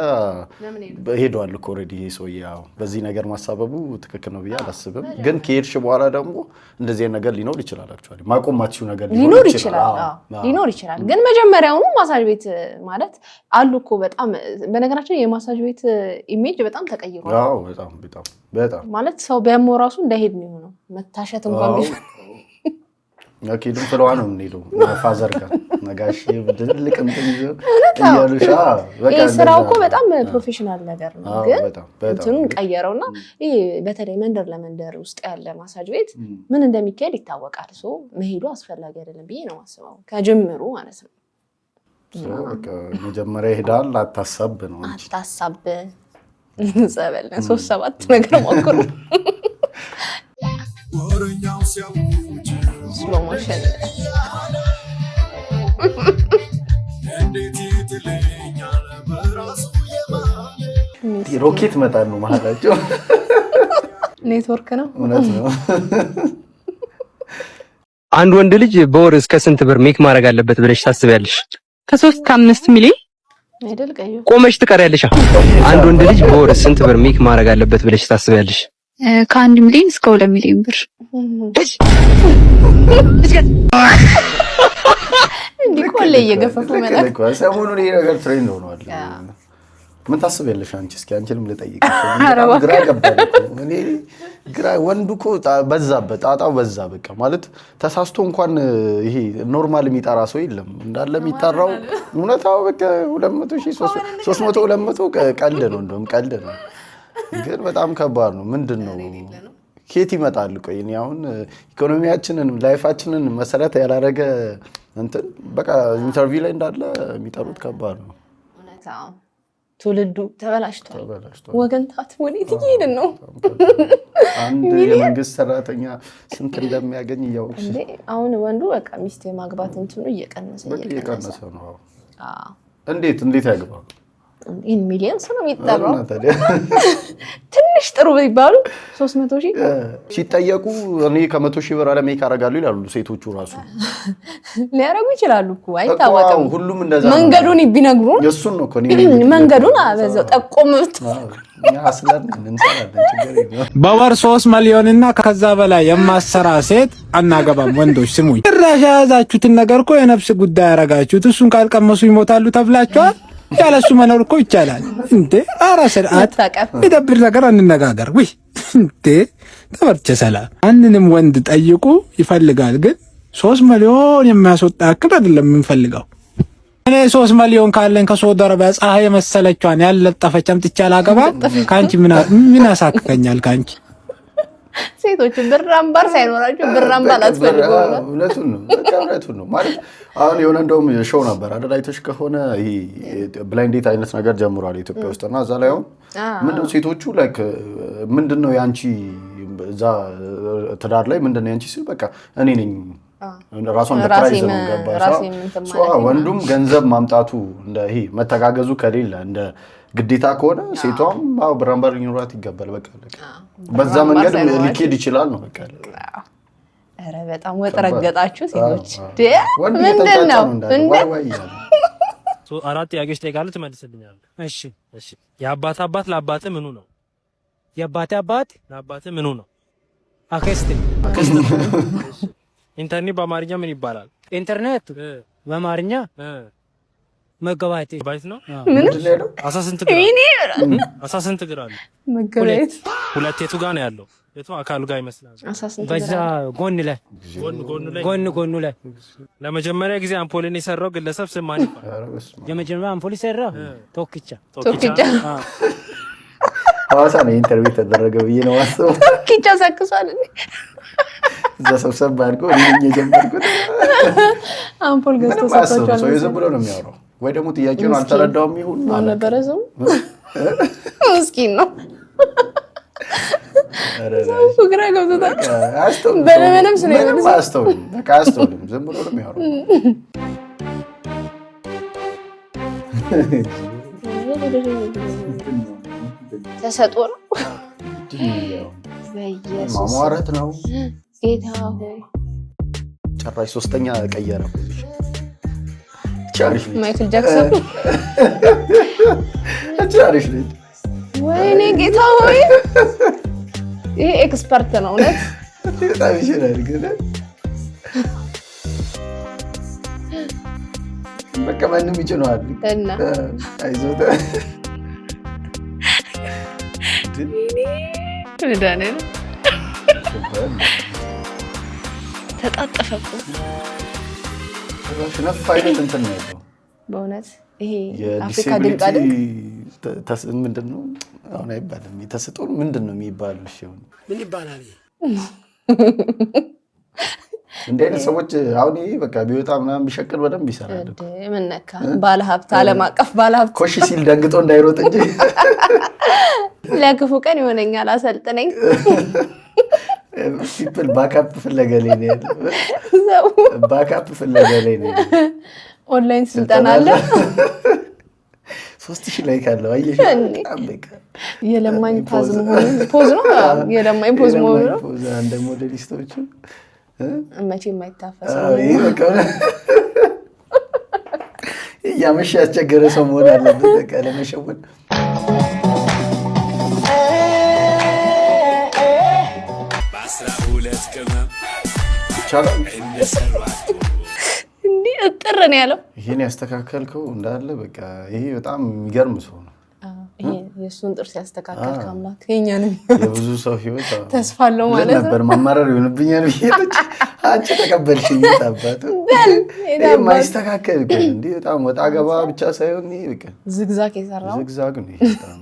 ሄዷል እኮ ኦሬዲ ሶያው በዚህ ነገር ማሳበቡ ትክክል ነው ብዬ አላስብም ግን ከሄድሽ በኋላ ደግሞ እንደዚህ አይነት ነገር ሊኖር ይችላል አክቹአሊ ማቆም ማትሽው ነገር ሊኖር ይችላል ግን መጀመሪያውኑ ማሳጅ ቤት ማለት አሉ እኮ በጣም በነገራችን የማሳጅ ቤት ኢሜጅ በጣም ተቀይሯል አዎ በጣም ማለት ሰው ቢያመው ራሱ እንዳይሄድ ነው መታሸት እንኳን ቢሆን ያኪዱም ስለዋን ነው እንዴው ፋዘር ጋር ነጋሽ በድልቅ እንትን ይያሉሻ በቃ ስራው እኮ በጣም ፕሮፌሽናል ነገር ነው ግን እንትኑን ቀየረውና ይሄ በተለይ መንደር ለመንደር ውስጥ ያለ ማሳጅ ቤት ምን እንደሚካሄድ ይታወቃል ሶ መሄዱ አስፈላጊ አይደለም ብዬ ነው ማስበው ከጅምሩ ማለት ነው በቃ መጀመሪያ ይሄዳል አታሳብ ነው አታሳብ ዘበል 3-7 ነገር ሞክሩ ወረኛው ሲያውጭ ስሎ ሞሽን እንዴት ይትለኛል በራሱ የማለ ሮኬት መጣል ነው ማለታቸው ኔትወርክ ነው እውነት ነው አንድ ወንድ ልጅ በወር እስከ ስንት ብር ሜክ ማድረግ አለበት ብለሽ ታስቢያለሽ ከ3 ከ5 ሚሊዮን አይደል ቀዩ ቆመሽ ትቀሪያለሽ አንድ ወንድ ልጅ በወር ስንት ብር ሜክ ማድረግ አለበት ብለሽ ታስቢያለሽ ከ1 ሚሊዮን እስከ 2 ሚሊዮን ብር እንዲቆለ እየገፈፈ ማለት ሰሞኑን ይሄ ነገር ትሬንድ ሆኗል ምን ታስቢያለሽ አንቺ እስኪ አንቺንም ልጠይቅሽ ግራ ገባኝ እኔ ግራ ወንዱ እኮ በዛበት ጣጣው በዛ በቃ ማለት ተሳስቶ እንኳን ይሄ ኖርማል የሚጣራ ሰው የለም እንዳለ የሚጣራው እውነታው በቃ 200,000 300 200 ቀልድ ነው እንደውም ቀልድ ነው ግን በጣም ከባድ ነው ምንድነው ኬት ይመጣል ቆይ እኔ አሁን ኢኮኖሚያችንን ላይፋችንን መሰረት ያላረገ እንትን በቃ ኢንተርቪው ላይ እንዳለ የሚጠሩት ከባድ ነው እውነታው ትውልዱ ተበላሽቷል። ወገንታት ወዴት እየሄድን ነው? አንድ የመንግስት ሰራተኛ ስንት እንደሚያገኝ ያውቁ እንዴ? አሁን ወንዱ በቃ ሚስት የማግባት እንትኑ እየቀነሰ ነው። እንዴት ያግባው? ኢን ሚሊዮንስ ነው የሚጠራው። ትንሽ ጥሩ ቢባሉ 300,000 ሲጠየቁ እኔ ከ100,000 ብር አለሜ ካረጋሉ ይላሉ ሴቶቹ ራሱ። ሊያረጉ ይችላሉ እኮ አይታወቅም። ሁሉም እንደዛ መንገዱን ቢነግሩ የሱን ነው እኮ መንገዱን አበዛው ጠቆምት በወር 3 ሚሊዮን እና ከዛ በላይ የማሰራ ሴት አናገባም። ወንዶች ስሙኝ፣ ራሻ ያዛችሁትን ነገር እኮ የነፍስ ጉዳይ ያረጋችሁት። እሱን ካልቀመሱ ይሞታሉ ተብላችኋል። ያለሱ መኖር እኮ ይቻላል እንዴ? ኧረ ስርዓት ይደብር ነገር አንነጋገር። ወይ እንዴ ተመርቸ ሰላም። አንንም ወንድ ጠይቁ ይፈልጋል፣ ግን 3 ሚሊዮን የሚያስወጣ አክል አይደለም የምንፈልገው። እኔ 3 ሚሊዮን ካለን ከሶዶ አረቢያ ፀሐይ መሰለቿን ያለጠፈች አምጥቼ አላገባም። ካንቺ ምን ያሳክከኛል? ካንቺ ሴቶች ብር አምባር ሳይኖራቸው ብር አምባር አትፈልጉም ነው። እውነቱን ነው ማለት አሁን የሆነ እንደውም ሾው ነበር አደላይቶች ከሆነ ይሄ ብላይንድ ዴት አይነት ነገር ጀምሯል ኢትዮጵያ ውስጥና እዛ ላይ አሁን ምንድነው ሴቶቹ ላይክ ምንድነው ያንቺ እዛ ትዳር ላይ ምንድነው ያንቺ ሲል በቃ እኔ ነኝ ራሱን ለፕራይዝ ነው ገባሽ። ወንዱም ገንዘብ ማምጣቱ እንደ ይሄ መተጋገዙ ከሌለ እንደ ግዴታ ከሆነ ሴቷም ብራምባር ሊኖራት ይገባል። በቃ በዛ መንገድ ሊኬድ ይችላል ነው በቃ። ኧረ በጣም ወጥረገጣችሁ ሴቶች ምንድነው እንዴ? አራት ጥያቄዎች ጠይቃለሁ ትመልስልኛለህ። እሺ የአባት አባት ለአባት ምኑ ነው? የአባት አባት ለአባት ምኑ ነው? አክስት። ኢንተርኔት በአማርኛ ምን ይባላል? ኢንተርኔት በአማርኛ መገባየት ነው። ምን አሳ ስንት ግራ አለ? መገባየት ሁለት የቱ ጋር ነው ያለው? የቱ አካሉ ጋር ይመስላል? በዛ ጎን ላይ ጎኑ ላይ። ለመጀመሪያ ጊዜ አምፖልን የሰራው ግለሰብ ስም ማን ይባላል? የመጀመሪያ አምፖል የሰራ ቶክቻ። ሐዋሳ ነው ኢንተርቪው ተደረገ ብዬ ነው ማሰብ። ቶክቻ ሰክሷል እንዴ? እዛ ሰብሰብ አድርጎ እኔ የጀመርኩት አምፖል ገዝቶ ሰጥቷል። ሰው የዘም ብሎ ነው የሚያወራው ወይ ደግሞ ጥያቄውን አልተረዳውም ይሁን አልነበረም። ምስኪን ነው። ግራ ገብቶታል። በለመለም ስለሆነ አስተውልም በቃ አስተውልም ዝም ብሎ ነው የሚያወራው። ተሰጦ ነው ማሟረት ነው። ጌታ ሆይ ጭራሽ ሶስተኛ ቀየረ። ማይክል ጃክሰን ቻሪሽ ልጅ ወይኔ ጌታ ሆይ ይሄ ኤክስፐርት ነው እውነት። በጣም ይችላል ግን በቃ ማንም ይችላል እና አይዞህ ምንድን ነው ተጣጣፈኩ ነፍ አይነት እንትን ነው ያለው በእውነት። ይሄ አፍሪካ ድንቅ አይደል? ምንድን ነው አሁን አይባልም። የተሰጠው ምንድን ነው የሚባለው? እሺ ምን ይባላል? እንደ አይነት ሰዎች አሁን ይሄ በቃ ቢወጣ ምናምን ቢሸቅል በደንብ ይሰራል። ምን ነካ? ባለሀብት ዓለም አቀፍ ባለሀብት ኮሽ ሲል ደንግጦ እንዳይሮጥ እንጂ ለክፉ ቀን ይሆነኛል አሰልጥነኝ። ፒፕል ባካፕ ፍለጋ ላይ ነው ያለው። ባካፕ ፍለጋ ላይ ነው። ኦንላይን ስልጠና አለ። 3000 ላይ ካለው አየሽ አበቃ። የለማኝ ፖዝ ነው የለማኝ ፖዝ ነው። ፖዝ አንደ ሞዴሊስቶቹ መቼ የማይታፈሰው ይሄ በቃ ያመሽ ያስቸገረ ሰው መሆን አለበት በቃ ለመሸወድ። እንዴ እጥር ነው ያለው። ይሄን ያስተካከልከው እንዳለ በቃ ይሄ በጣም የሚገርም ሰው ነው። ይሄ የሱን ጥርስ ያስተካከል ካምላክ የኛንም የብዙ ሰው ህይወት ተስፋ አለው ማለት ነበር። ማማረር ይሆንብኛል ብዬሽ አንቺ ተቀበልሽኝ ታባቱ ይሄ ማይስተካከል ግን እንዴ በጣም ወጣ ገባ ብቻ ሳይሆን ይሄ በቃ ዝግዛግ የሰራው ዝግዛግ ነው። ይሄ በጣም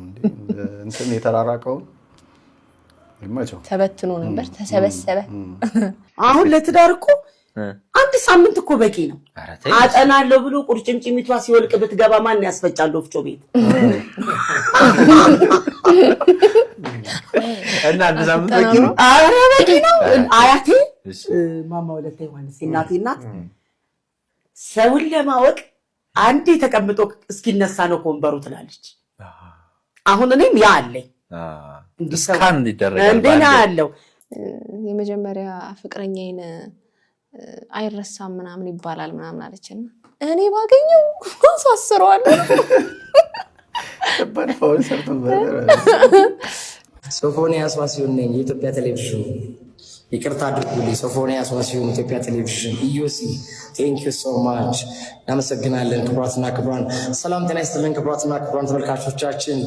እንትን የተራራቀው ይማቸው ተበትኖ ነበር ተሰበሰበ። አሁን ለትዳር እኮ አንድ ሳምንት እኮ በቂ ነው። አጠናለሁ ብሎ ቁርጭምጭሚቷ ሲወልቅ ብትገባ ማን ያስፈጫል ወፍጮ ቤት? እና አንድ ሳምንት በቂ ነው። ኧረ በቂ ነው። አያቴ ማማ ወለተ ዮሐንስ እናቴ እናት ሰውን ለማወቅ አንዴ ተቀምጦ እስኪነሳ ነው ኮንበሩ ትላለች። አሁን እኔም ያ አለኝ ስካን እንዲደረጋል እንደና ያለው የመጀመሪያ ፍቅረኛዬን አይረሳም ምናምን ይባላል ምናምን አለችና እኔ ባገኘው ሳስረዋለሁ። በርፋው ሰርተን ሶፎንያስ ዋሲሁን ነኝ የኢትዮጵያ ቴሌቪዥን ይቅርታ አድርጉልኝ። ሶፎንያስ ዋሲሁን ኢትዮጵያ ቴሌቪዥን ኢዮሲ ቴንክ ዩ ሶ ማች እናመሰግናለን። ክቡራትና ክቡራን ሰላም ጤና ይስጥልን። ክቡራትና ክቡራን ተመልካቾቻችን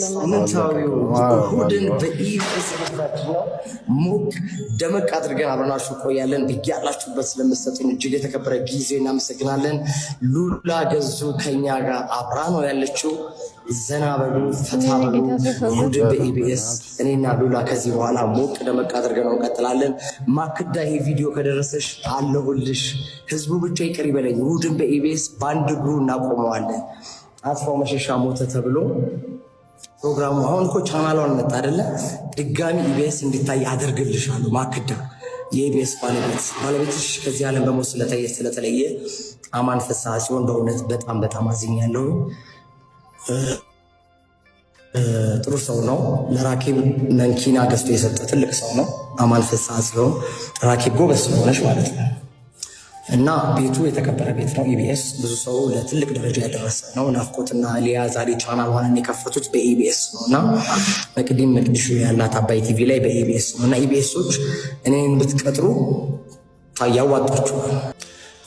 ሳምንታዊው እሑድን በኢቢኤስ ነው ሞቅ ደመቅ አድርገን አብረናችሁ ቆያለን። ብያላችሁበት ስለምትሰጡን እጅግ የተከበረ ጊዜ እናመሰግናለን። ሉላ ገዙ ከኛ ጋር አብራ ነው ያለችው። ዘና በሉ ፈታ በሉ እሑድን በኢቢኤስ እኔና ሉላ ከዚህ በኋላ ሞቅ ደመቅ አድርገን እንቀጥላለን። ማክዳ ይሄ ቪዲዮ ከደረሰሽ አለሁልሽ። ህዝቡ ብቻ ይቅር ይበለኝ። እሑድን በኢቢኤስ በአንድ እግሩ እናቆመዋለን። አጥፋው መሸሻ ሞተ ተብሎ ፕሮግራሙ አሁን እኮ ቻናሏን መጣ አይደለ? ድጋሚ ኢቢኤስ እንዲታይ አደርግልሻለሁ። ማክዳ የኢቢኤስ ባለቤትሽ ከዚህ ዓለም በሞት ስለተለየ አማን ፍስሐ ሲሆን በእውነት በጣም በጣም አዝኛለሁ። ጥሩ ሰው ነው። ለራኬብ መኪና ገዝቶ የሰጠ ትልቅ ሰው ነው። አማን ፍስሐ ሲሆን ራኬብ ጎበዝ ስለሆነች ማለት ነው። እና ቤቱ የተከበረ ቤት ነው። ኢቢኤስ ብዙ ሰው ለትልቅ ደረጃ ያደረሰ ነው። ናፍቆትና ሊያ ዛሬ ቻናል ዋናን የከፈቱት በኢቢኤስ ነው እና መቅዲም መቅዲሹ ያላት አባይ ቲቪ ላይ በኢቢኤስ ነው እና ኢቢኤሶች እኔን ብትቀጥሩ ታያዋጣችኋል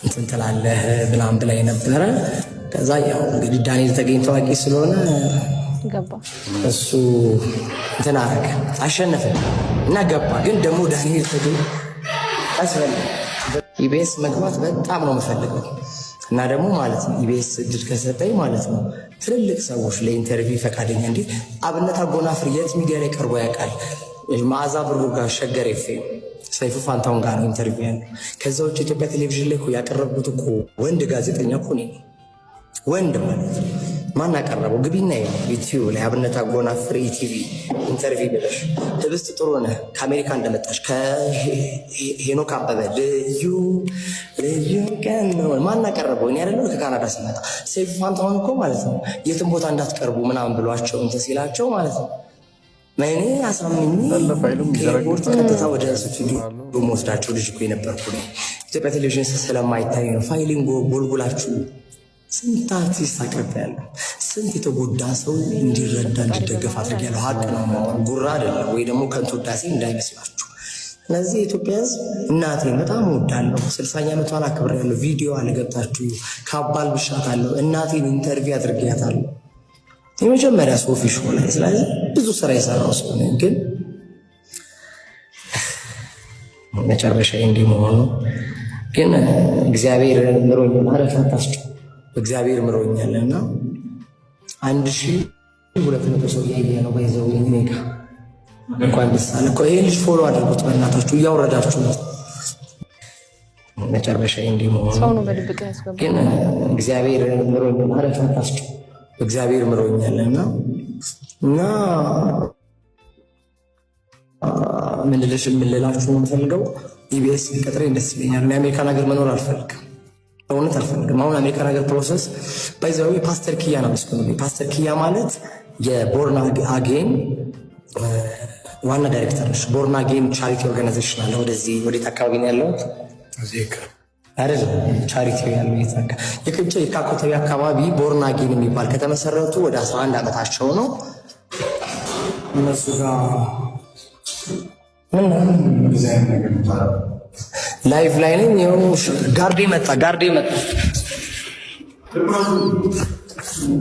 እንትን ትላለህ ብላም ብላ የነበረ ከዛ ያው እንግዲህ ዳንኤል ተገኝ ታዋቂ ስለሆነ ገባ እሱ እንትን አረገ አሸነፈ እና ገባ። ግን ደግሞ ዳንኤል ተገኝ አስፈለ ኢቢኤስ መግባት በጣም ነው የምፈልገው እና ደግሞ ማለት ነው ኢቢኤስ እድል ከሰጠኝ ማለት ነው ትልልቅ ሰዎች ለኢንተርቪው ፈቃደኛ እንዴ አብነት አጎናፍር የት ሚዲያ ላይ ቀርቦ ያውቃል? መዓዛ ብሩ ጋር ሸገር ኤፍኤም ሰይፉ ፋንታውን ጋር ነው ኢንተርቪው ያለው። ከዛ ውጭ ኢትዮጵያ ቴሌቪዥን ላይ እኮ ያቀረብኩት እኮ ወንድ ጋዜጠኛ እኮ ነኝ። ወንድ ማለት ማን አቀረበው? ግቢና ዩቲዩብ ላይ አብነት አጎናፍር ኢቲቪ ኢንተርቪው ብለሽ ህብስት ጥሩ ነህ ከአሜሪካ እንደመጣሽ ከሄኖክ አበበ ልዩ ቀን ነው ማን አቀረበው? እኔ አይደለም ከካናዳ ሲመጣ ሰይፉ ፋንታውን እኮ ማለት ነው የትም ቦታ እንዳትቀርቡ ምናምን ብሏቸው እንትን ሲላቸው ማለት ነው ማይኔ አሳምኝ ከኤርፖርት ቀጥታ ወደ ስቱዲዮ በመወስዳቸው ልጅ እኮ የነበርኩ ነው። ኢትዮጵያ ቴሌቪዥን ስለማይታይ ነው ፋይሊንግ ጎልጉላችሁ ስንት አርቲስት አቅርቤያለሁ። ስንት የተጎዳ ሰው እንዲረዳ እንዲደገፍ አድርጌያለሁ። ሀቅ ነው ጉራ አይደለም ወይ ደግሞ ከንቱ ውዳሴ እንዳይመስላችሁ። ስለዚህ የኢትዮጵያ ሕዝብ እናቴን በጣም እወዳለሁ። 60ኛ ዓመቷን አክብሬያለሁ። ቪዲዮ አለገብታችሁ ካባል ብሻታለሁ። እናቴን ኢንተርቪው አድርጌያታለሁ የመጀመሪያ ሶፊ ሾው ላይ። ስለዚህ ብዙ ስራ የሰራው ሰው ነኝ። ግን መጨረሻ እንዲህ መሆኑ ግን እግዚአብሔር ምሮኝ ማለት አታስጨ እግዚአብሔር ምሮኛልና 1200 ሰው ያየ ነው ባይዘው ሜጋ እንኳን ደስ አለ እኮ። ይሄን ልጅ ፎሎ አድርጉት በእናታችሁ እያወረዳችሁ ነው። መጨረሻ እንዲህ መሆኑ ሰው ነው በድብቅ ያስገባው። ግን እግዚአብሔር ምሮኝ ማለት አታስጨ እግዚአብሔር ምሮኛልና እና ምን ልላችሁ ነው የምፈልገው ኢቢኤስ ቢቀጥረኝ ደስ ይለኛል። እኔ አሜሪካን ሀገር መኖር አልፈልግም፣ በእውነት አልፈልግም። አሁን አሜሪካን ሀገር ፕሮሰስ ባይዘው ፓስተር ኪያ ነው መስሎኝ። ፓስተር ኪያ ማለት የቦርን አጌን ዋና ዳይሬክተር ነች። ቦርን አጌን ቻሪቲ ኦርጋናይዜሽን አለ። ወደዚህ ወዴት አካባቢ ነው ያለው? አይደል ቻሪቲ ያለው ይተካ የከንጨ የካኮተቢ አካባቢ ቦርን አጌን የሚባል ከተመሰረቱ ወደ 11 ዓመታቸው ነው። እነሱ ጋር ላይቭ ላይ ነኝ። ይኸው ጋርዴ መጣ።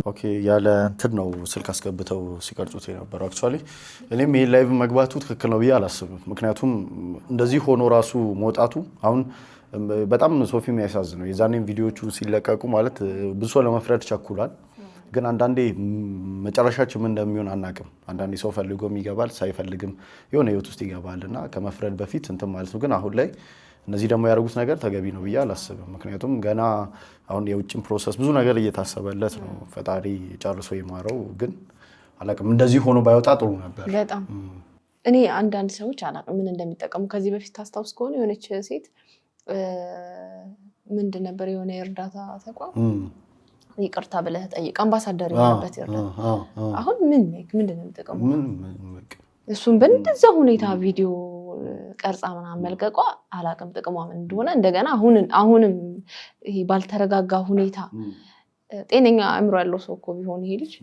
ኦኬ ያለ እንትን ነው ስልክ አስገብተው ሲቀርጹት የነበረው። አክቹአሊ እኔም ይሄ ላይቭ መግባቱ ትክክል ነው ብዬ አላስብም። ምክንያቱም እንደዚህ ሆኖ ራሱ መውጣቱ አሁን በጣም ሶፊ የሚያሳዝነው የዛኔም ቪዲዮቹ ሲለቀቁ ማለት ብዙ ሰው ለመፍረድ ቸኩሏል። ግን አንዳንዴ መጨረሻችን ምን እንደሚሆን አናቅም። አንዳንዴ ሰው ፈልጎም ይገባል፣ ሳይፈልግም የሆነ ህይወት ውስጥ ይገባልና ከመፍረድ በፊት እንትን ማለት ነው። ግን አሁን ላይ እነዚህ ደግሞ ያደርጉት ነገር ተገቢ ነው ብዬ አላስብም። ምክንያቱም ገና አሁን የውጭም ፕሮሰስ ብዙ ነገር እየታሰበለት ነው። ፈጣሪ ጨርሶ ይማረው። ግን አላቅም እንደዚህ ሆኖ ባይወጣ ጥሩ ነበር በጣም። እኔ አንዳንድ ሰዎች አላቅም ምን እንደሚጠቀሙ። ከዚህ በፊት ታስታውስ ከሆነ የሆነች ሴት ምንድን ነበር የሆነ የእርዳታ ተቋም ይቅርታ ብለህ ጠይቅ አምባሳደር የሆነበት ይርዳታ አሁን ምንድን ነው የሚጠቀሙ? እሱን በእንደዛ ሁኔታ ቪዲዮ ቀርጻ ምናምን መልቀቋ አላቅም ጥቅሟ ምን እንደሆነ። እንደገና አሁንም ይሄ ባልተረጋጋ ሁኔታ ጤነኛ አእምሮ ያለው ሰው እኮ ቢሆን ይሄ ልጅ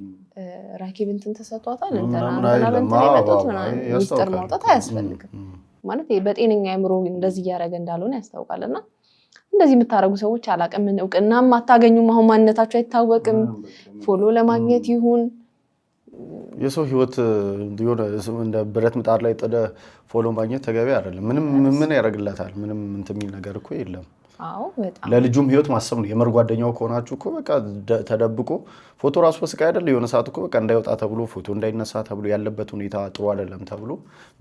ራኬብ እንትን ተሰጥቷታል ሚስጥር ማውጣት አያስፈልግም ማለት በጤነኛ አእምሮ እንደዚህ እያደረገ እንዳልሆነ ያስታውቃልና እንደዚህ የምታረጉ ሰዎች አላቅም ምን እውቅናም አታገኙም። አሁን ማንነታቸው አይታወቅም። ፎሎ ለማግኘት ይሁን የሰው ህይወት እንደ ብረት ምጣድ ላይ ጥደ ፎሎ ማግኘት ተገቢ አይደለም። ምን ያደርግላታል? ምንም እንትን የሚል ነገር እኮ የለም። አዎ በጣም ለልጁም ህይወት ማሰብ ነው። የመር ጓደኛው ከሆናችሁ እኮ በቃ ተደብቆ ፎቶ ራሱ በስቃይ አይደል የሆነ ሰዓት እኮ በቃ እንዳይወጣ ተብሎ ፎቶ እንዳይነሳ ተብሎ ያለበት ሁኔታ ጥሩ አይደለም ተብሎ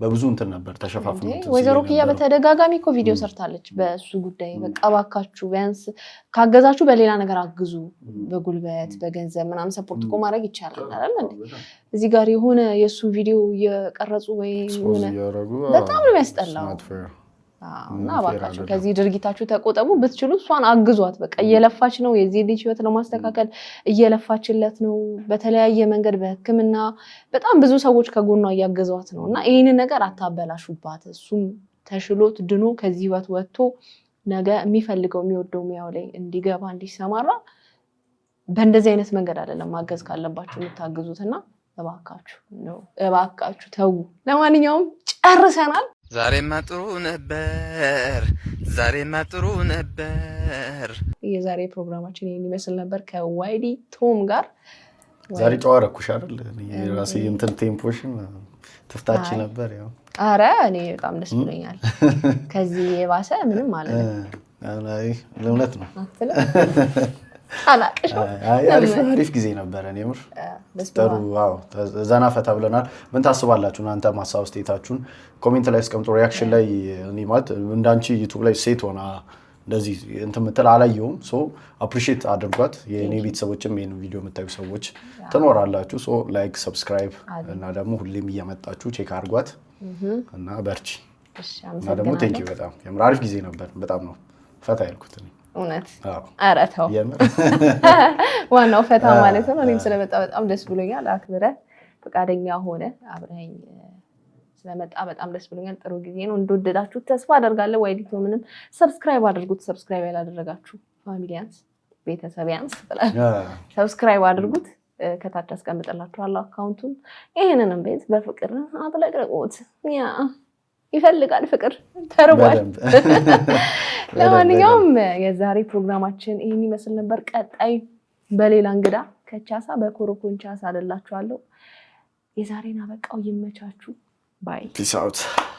በብዙ እንትን ነበር ተሸፋፍኖ። ወይዘሮ ኪያ በተደጋጋሚ እኮ ቪዲዮ ሰርታለች በሱ ጉዳይ። በቃ ባካችሁ ቢያንስ ካገዛችሁ በሌላ ነገር አግዙ፣ በጉልበት በገንዘብ ምናምን ሰፖርት እኮ ማድረግ ይቻላል አይደል እንዴ? እዚህ ጋር የሆነ የሱ ቪዲዮ እየቀረጹ ወይ የሆነ በጣም ነው የሚያስጠላው። እና ባካችሁ ከዚህ ድርጊታችሁ ተቆጠቡ። ብትችሉ እሷን አግዟት። በቃ እየለፋች ነው፣ የዚህ ልጅ ህይወት ለማስተካከል እየለፋችለት ነው። በተለያየ መንገድ በህክምና በጣም ብዙ ሰዎች ከጎኗ እያገዟት ነው። እና ይሄንን ነገር አታበላሹባት። እሱም ተሽሎት ድኖ ከዚህ ህይወት ወጥቶ ነገ የሚፈልገው የሚወደው ሙያው ላይ እንዲገባ እንዲሰማራ በእንደዚህ አይነት መንገድ አይደለም ማገዝ ካለባችሁ የምታግዙትና እባካችሁ ተው። ለማንኛውም ጨርሰናል። ዛሬማ ጥሩ ነበር። የዛሬ ፕሮግራማችን ይሄን ይመስል ነበር ከዋይዲ ቶም ጋር። ዛሬ ጨዋረኩሽ አይደል? የራሴ እንትን ቴምፖሽን ትፍታች ነበር። ያው አረ እኔ በጣም ደስ ብሎኛል። ከዚህ የባሰ ምንም ማለት ነው። አይ ለእውነት ነው። አሪፍ ጊዜ ነበረ። እኔምር ጥሩ ዘና ፈታ ብለናል። ምን ታስባላችሁ እናንተ? ሀሳብ አስተያየታችሁን ኮሜንት ላይ አስቀምጡ። ሪአክሽን ላይ እኔ ማለት እንዳንቺ ዩቲዩብ ላይ ሴት ሆና እንደዚህ እንትን የምትል አላየሁም። ሶ አፕሪሺየት አድርጓት። የኔ ቤተሰቦችም ይሄን ቪዲዮ የምታዩ ሰዎች ትኖራላችሁ። ሶ ላይክ፣ ሰብስክራይብ እና ደግሞ ሁሌም እየመጣችሁ ቼክ አድርጓት እና በርቺ። እና ደግሞ ቴንክ ዩ በጣም የምር አሪፍ ጊዜ ነበር። በጣም ነው ፈታ ያልኩት እኔ እውነት። ኧረ ተው ዋናው ፈታ ማለት ነው። እኔም ስለመጣ በጣም ደስ ብሎኛል። አክብረህ ፈቃደኛ ሆነ አብረኸኝ ስለመጣ በጣም ደስ ብሎኛል። ጥሩ ጊዜ ነው። እንደወደዳችሁ ተስፋ አደርጋለሁ። ዋይዲ ቶምንም ሰብስክራይብ አድርጉት። ሰብስክራይብ ያላደረጋችሁ ፋሚሊያንስ ቤተሰቢያንስ ሰብስክራይብ አድርጉት። ከታች አስቀምጥላችኋለሁ አካውንቱን። ይሄንንም ቤት በፍቅር አጥለቅልቁት። ይፈልጋል ፍቅር ተርቧል። ለማንኛውም የዛሬ ፕሮግራማችን ይሄን ይመስል ነበር። ቀጣይ በሌላ እንግዳ ከቻሳ በኮረኮንቻሳ አደላችኋለሁ። የዛሬን አበቃው። ይመቻችሁ። ባይ ፒስ አውት።